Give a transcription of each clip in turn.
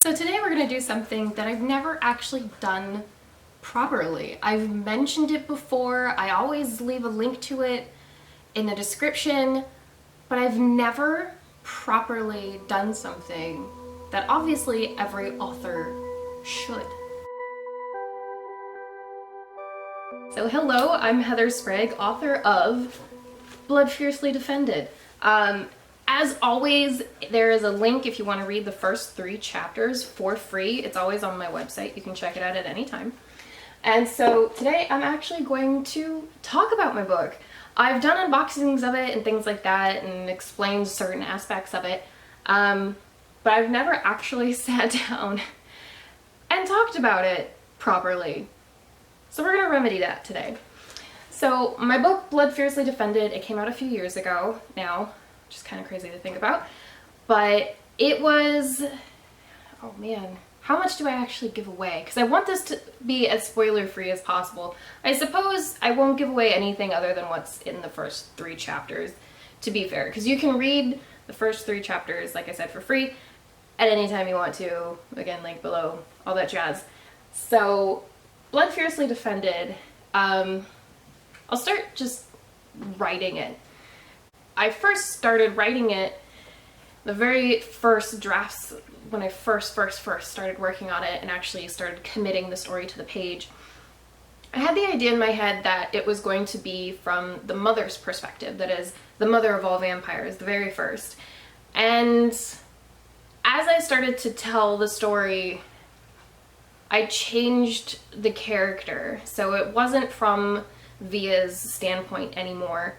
So today we're going to do something that I've never actually done properly. I've mentioned it before, I always leave a link to it in the description, but I've never properly done something that obviously every author should. So hello, I'm Heather Sprague, author of Blood Fiercely Defended. As always, there is a link if you want to read the first 3 chapters for free. It's always on my website. You can check it out at any time. And so today I'm actually going to talk about my book. I've done unboxings of it and things like that and explained certain aspects of it, but I've never actually sat down and talked about it properly. So we're going to remedy that today. So my book, Blood Fiercely Defended, it came out a few years ago now, which is kind of crazy to think about, but it was, oh man, how much do I actually give away? Because I want this to be as spoiler-free as possible. I suppose I won't give away anything other than what's in the first 3 chapters, to be fair, because you can read the first 3 chapters, like I said, for free at any time you want to. Again, link below, all that jazz. So, Blood Fiercely Defended, I'll start just writing it. I first started writing it, the very first drafts, when I first started working on it and actually started committing the story to the page. I had the idea in my head that it was going to be from the mother's perspective, that is, the mother of all vampires, the very first. And as I started to tell the story, I changed the character, so it wasn't from Via's standpoint anymore.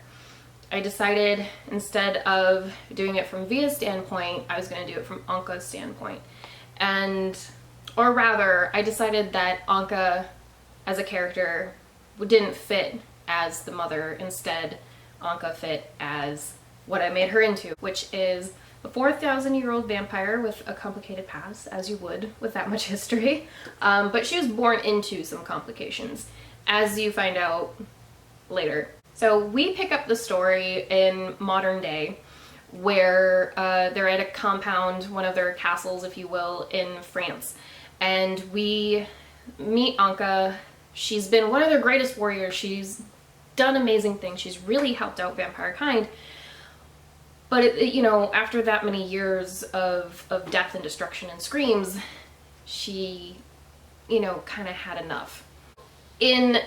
I decided instead of doing it from Via's standpoint, I was going to do it from Anka's standpoint. Or rather, I decided that Anka as a character didn't fit as the mother. Instead, Anka fit as what I made her into, which is a 4,000-year-old vampire with a complicated past, as you would with that much history. But she was born into some complications, as you find out later. So we pick up the story in modern day, where they're at a compound, one of their castles, if you will, in France. And we meet Anka. She's been one of their greatest warriors. She's done amazing things. She's really helped out vampire kind. But, you know, after that many years of death and destruction and screams, she, you know, kind of had enough. In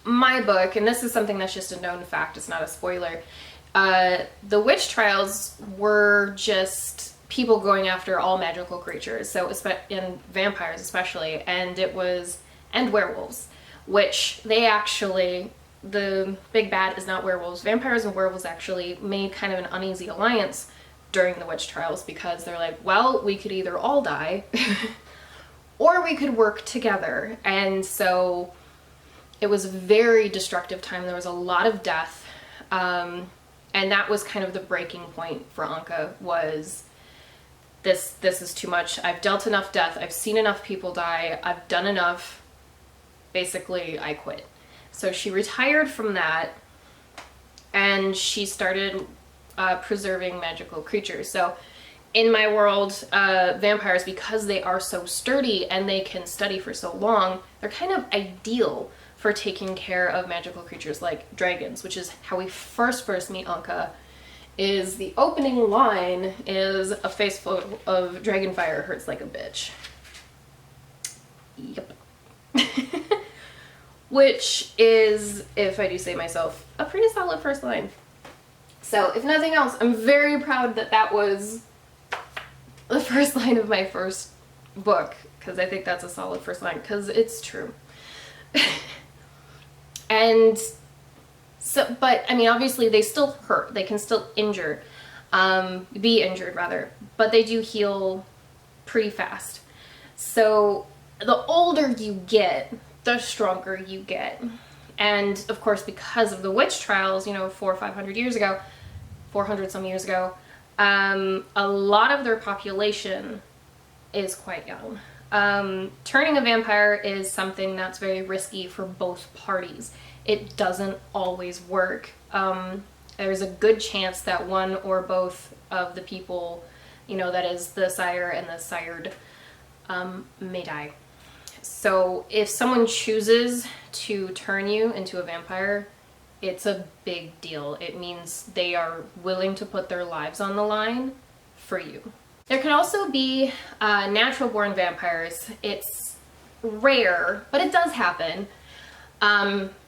my book, and this is something that's just a known fact, it's not a spoiler, the witch trials were just people going after all magical creatures, so and vampires especially, and werewolves, which they actually, the big bad is not werewolves. Vampires and werewolves actually made kind of an uneasy alliance during the witch trials, because they're like, well, we could either all die or we could work together. And so it was a very destructive time. There was a lot of death, and that was kind of the breaking point for Anka, was this is too much. I've dealt enough death. I've seen enough people die. I've done enough. Basically, I quit. So she retired from that, and she started preserving magical creatures. So in my world, vampires, because they are so sturdy and they can study for so long, they're kind of ideal for taking care of magical creatures like dragons, which is how we first meet Anka. Is the opening line is a face full of dragon fire hurts like a bitch. Yep. Which is, if I do say myself, a pretty solid first line. So if nothing else, I'm very proud that that was the first line of my first book, because I think that's a solid first line, because it's true. And so, but I mean, obviously they still hurt. They can still injure, be injured rather, but they do heal pretty fast. So the older you get, the stronger you get. And of course, because of the witch trials, you know, 400 or 500 years ago, 400 some years ago, a lot of their population is quite young. Turning a vampire is something that's very risky for both parties. It doesn't always work. There's a good chance that one or both of the people, you know, that is the sire and the sired, may die. So if someone chooses to turn you into a vampire, it's a big deal. It means they are willing to put their lives on the line for you. There can also be natural born vampires. It's rare, but it does happen.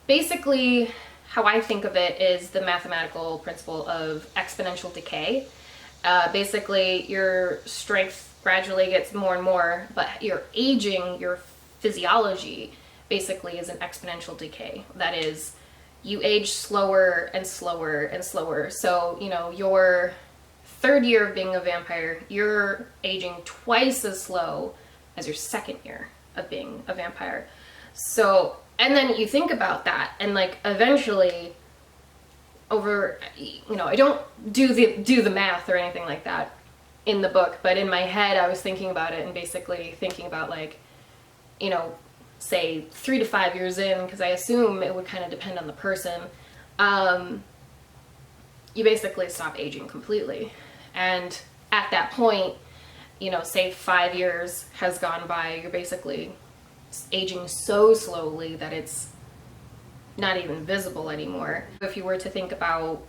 Basically, how I think of it is the mathematical principle of exponential decay. Basically, your strength gradually gets more and more, but your aging, your physiology, basically is an exponential decay. That is, you age slower and slower and slower. So, you know, your third year of being a vampire, you're aging twice as slow as your second year of being a vampire. So, and then you think about that, and like eventually over, you know, I don't do the math or anything like that in the book, but in my head I was thinking about it and basically thinking about, like, you know, say 3 to 5 years in, because I assume it would kind of depend on the person, you basically stop aging completely. And at that point, you know, say 5 years has gone by, you're basically aging so slowly that it's not even visible anymore. If you were to think about,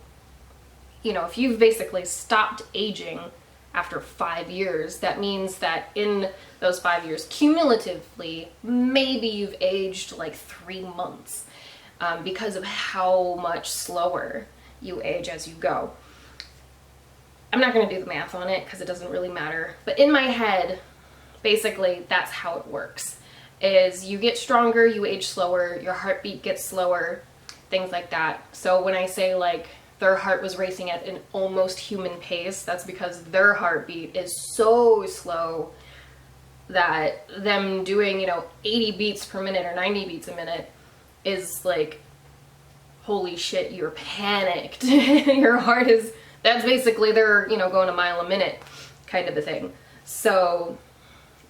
you know, if you've basically stopped aging after 5 years, that means that in those 5 years, cumulatively, maybe you've aged like 3 months, because of how much slower you age as you go. I'm not going to do the math on it because it doesn't really matter, but in my head, basically that's how it works. Is you get stronger, you age slower, your heartbeat gets slower, things like that. So when I say like their heart was racing at an almost human pace, that's because their heartbeat is so slow that them doing, you know, 80 beats per minute or 90 beats a minute is like, holy shit, you're panicked. Your heart is, that's basically they're, you know, going a mile a minute kind of a thing. So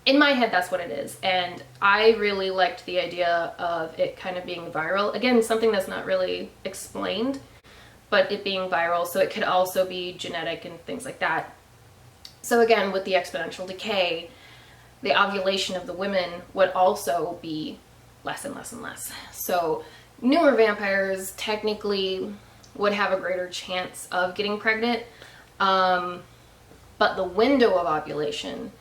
in my head, that's what it is. And I really liked the idea of it kind of being viral. Again, something that's not really explained, but it being viral. So it could also be genetic and things like that. So again, with the exponential decay, the ovulation of the women would also be less and less and less. So newer vampires technically would have a greater chance of getting pregnant. But the window of ovulation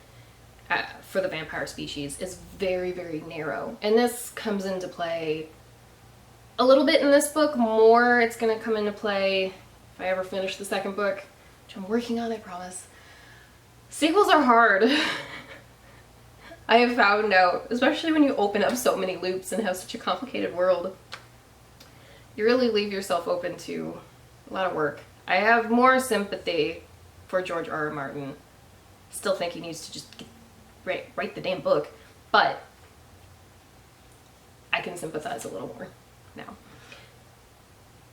for the vampire species is very, very narrow. And this comes into play a little bit in this book. More it's going to come into play if I ever finish the second book, which I'm working on, I promise. Sequels are hard. I have found out, especially when you open up so many loops and have such a complicated world, you really leave yourself open to a lot of work. I have more sympathy for George R.R. Martin. Still think he needs to just write the damn book, but I can sympathize a little more now.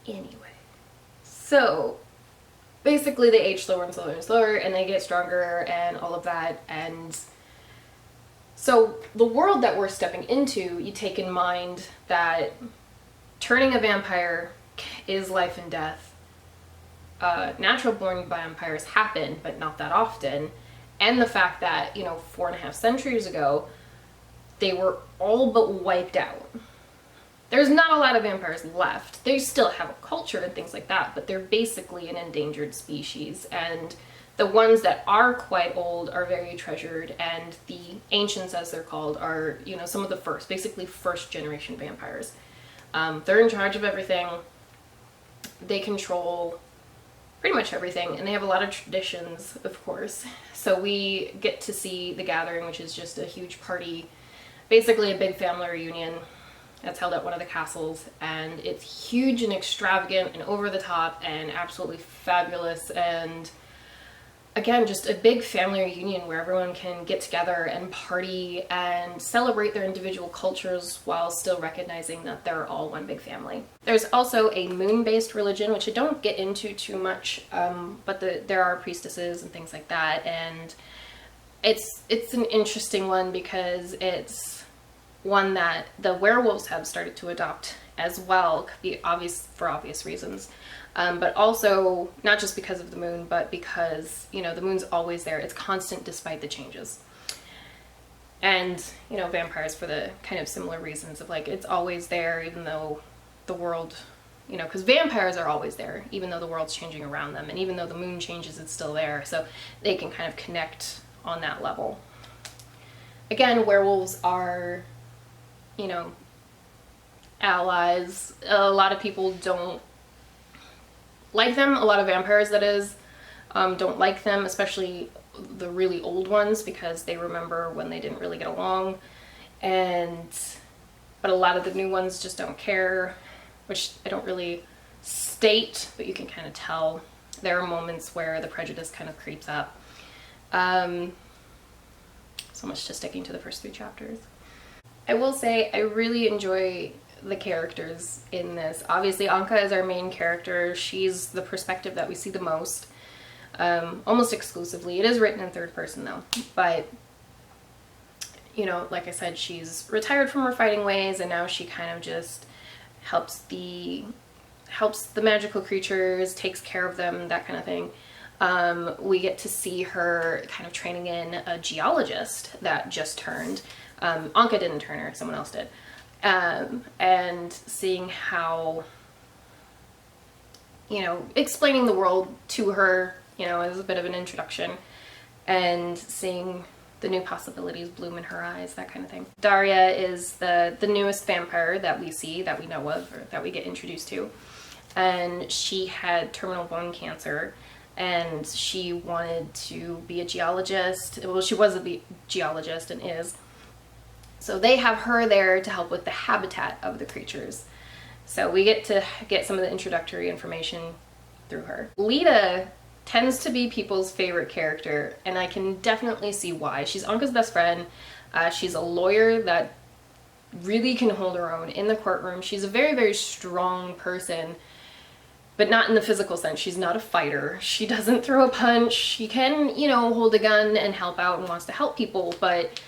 Anyway, so basically they age slower and slower and slower, and they get stronger and all of that. And so the world that we're stepping into, you take in mind that turning a vampire is life and death. Natural born vampires happen, but not that often. And the fact that, you know, 4.5 centuries ago, they were all but wiped out. There's not a lot of vampires left. They still have a culture and things like that, but they're basically an endangered species. And the ones that are quite old are very treasured, and the ancients, as they're called, are, you know, some of the first, basically first generation vampires. They're in charge of everything. They control pretty much everything, and they have a lot of traditions, of course. So we get to see the Gathering, which is just a huge party, basically a big family reunion that's held at one of the castles, and it's huge and extravagant and over the top and absolutely fabulous. And again, just a big family reunion where everyone can get together and party and celebrate their individual cultures while still recognizing that they're all one big family. There's also a moon-based religion, which I don't get into too much, but there are priestesses and things like that, and it's an interesting one because it's one that the werewolves have started to adopt as well, for obvious reasons. But also, not just because of the moon, but because, you know, the moon's always there. It's constant despite the changes. And, you know, vampires for the kind of similar reasons of like, it's always there even though the world, you know, because vampires are always there even though the world's changing around them, and even though the moon changes, it's still there, so they can kind of connect on that level. Again, werewolves are, you know, allies. A lot of people don't like them. A lot of vampires, that is, don't like them, especially the really old ones, because they remember when they didn't really get along. But a lot of the new ones just don't care, which I don't really state, but you can kind of tell. There are moments where the prejudice kind of creeps up. So much to sticking to the first 3 chapters. I will say I really enjoy the characters in this. Obviously, Anka is our main character. She's the perspective that we see the most, almost exclusively. It is written in 3rd person though, but you know, like I said, she's retired from her fighting ways, and now she kind of just helps the magical creatures, takes care of them, that kind of thing. We get to see her kind of training in a geologist that just turned. Anka didn't turn her, someone else did. And seeing how, you know, explaining the world to her, you know, as a bit of an introduction, and seeing the new possibilities bloom in her eyes, that kind of thing. Daria is the newest vampire that we see, that we know of, or that we get introduced to. And she had terminal bone cancer, and she wanted to be a geologist. Well, she was a geologist and is. So they have her there to help with the habitat of the creatures. So we get to get some of the introductory information through her. Lita tends to be people's favorite character, and I can definitely see why. She's Anka's best friend. She's a lawyer that really can hold her own in the courtroom. She's a very, very strong person, but not in the physical sense. She's not a fighter. She doesn't throw a punch. She can, you know, hold a gun and help out and wants to help people, but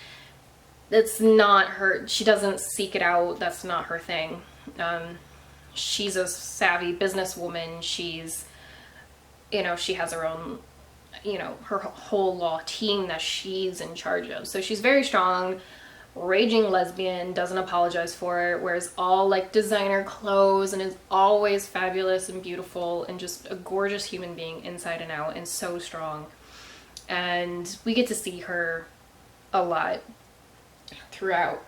that's not her. She doesn't seek it out. That's not her thing. She's a savvy businesswoman. She's, you know, she has her own, you know, her whole law team that she's in charge of. So she's very strong, raging lesbian, doesn't apologize for it, wears all like designer clothes, and is always fabulous and beautiful, and just a gorgeous human being inside and out, and so strong. And we get to see her a lot throughout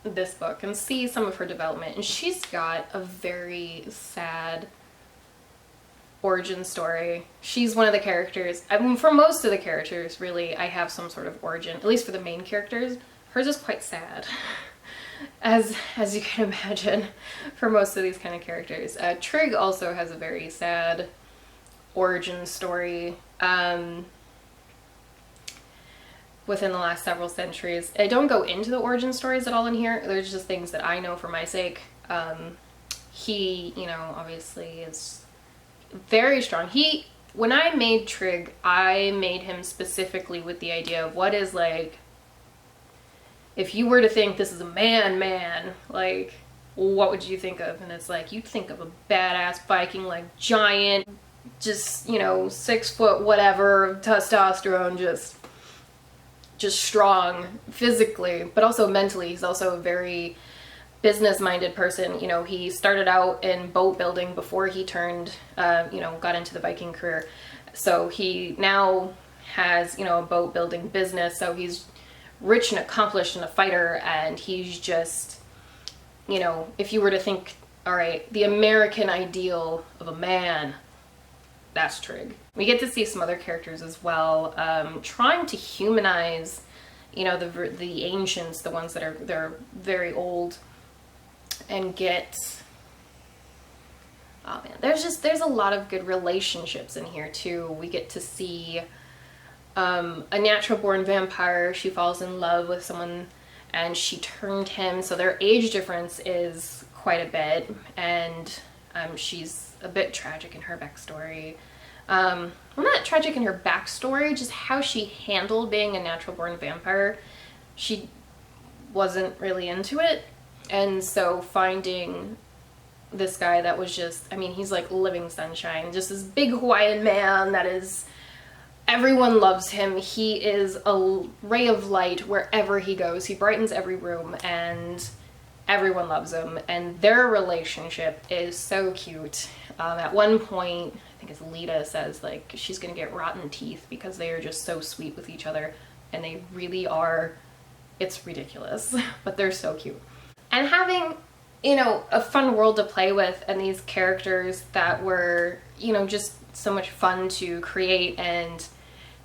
this book and see some of her development. And she's got a very sad origin story. She's one of the characters, I mean, for most of the characters, really, I have some sort of origin, at least for the main characters. Hers is quite sad, as you can imagine, for most of these kind of characters. Trig also has a very sad origin story within the last several centuries. I don't go into the origin stories at all in here. There's just things that I know for my sake. He, you know, obviously is very strong. When I made Trig, I made him specifically with the idea of what is, like, if you were to think this is a man, like, what would you think of? And it's like, you'd think of a badass Viking, like, giant, just, you know, 6 foot whatever, testosterone, just strong physically, but also mentally. He's also a very business-minded person. You know, he started out in boat building before he turned, you know, got into the Viking career. So he now has, you know, a boat building business. So he's rich and accomplished and a fighter, and he's just, you know, if you were to think, all right, the American ideal of a man, that's Trig. We get to see some other characters as well, trying to humanize, you know, the ancients, the ones that are, they're very old, and get, oh man, there's a lot of good relationships in here too. We get to see a natural born vampire. She falls in love with someone and she turned him, so their age difference is quite a bit, and she's a bit tragic in her backstory. Well, not tragic in her backstory, just how she handled being a natural born vampire. She wasn't really into it, and so finding this guy that was just, I mean, he's like living sunshine, just this big Hawaiian man that is everyone loves him. He is a ray of light wherever he goes. He brightens every room and everyone loves him. And their relationship is so cute. At one point, I think it's Lita says like she's gonna get rotten teeth because they are just so sweet with each other, and they really are. It's ridiculous, but they're so cute. And having, you know, a fun world to play with, and these characters that were, you know, just so much fun to create and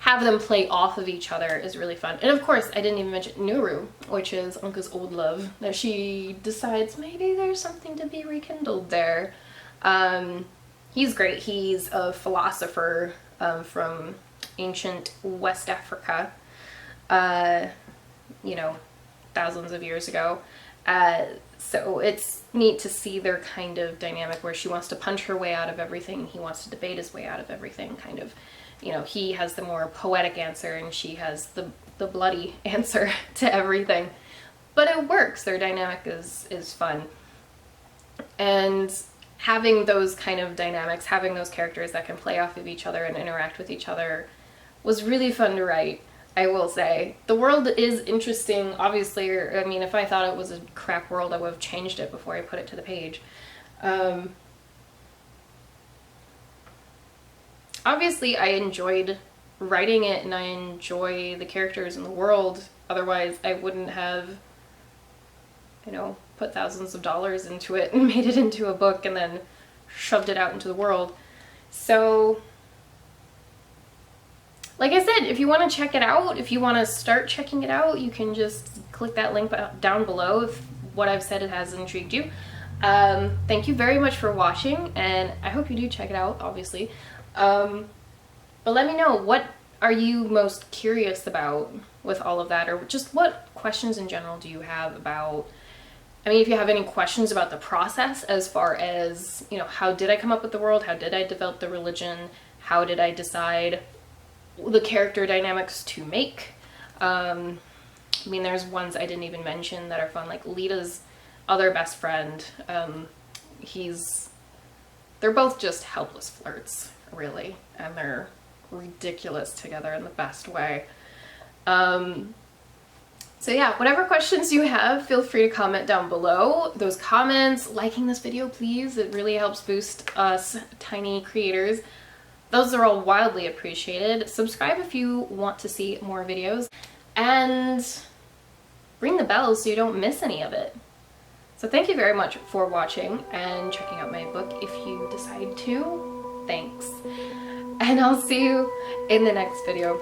have them play off of each other is really fun. And of course, I didn't even mention Nuru, which is Anka's old love, that she decides maybe there's something to be rekindled there. He's great. He's a philosopher from ancient West Africa, you know, thousands of years ago. So it's neat to see their kind of dynamic where she wants to punch her way out of everything, he wants to debate his way out of everything, kind of. You know, he has the more poetic answer and she has the bloody answer to everything. But it works. Their dynamic is fun. And having those kind of dynamics, having those characters that can play off of each other and interact with each other was really fun to write, I will say. The world is interesting, obviously. I mean, if I thought it was a crap world, I would have changed it before I put it to the page. Obviously, I enjoyed writing it and I enjoy the characters in the world. Otherwise, I wouldn't have, you know, put thousands of dollars into it and made it into a book and then shoved it out into the world. So, like I said, if you want to check it out, if you want to start checking it out, you can just click that link down below if what I've said has intrigued you. Thank you very much for watching, and I hope you do check it out, obviously. But let me know, what are you most curious about with all of that, or just what questions in general do you have about, I mean, if you have any questions about the process as far as, you know, how did I come up with the world, how did I develop the religion, how did I decide the character dynamics to make. I mean, there's ones I didn't even mention that are fun, like Lita's other best friend. They're both just helpless flirts, really, and they're ridiculous together in the best way. So yeah, whatever questions you have, feel free to comment down below. Those comments, liking this video, please. It really helps boost us tiny creators. Those are all wildly appreciated. Subscribe if you want to see more videos, and ring the bell so you don't miss any of it. So thank you very much for watching and checking out my book if you decide to. Thanks. And I'll see you in the next video.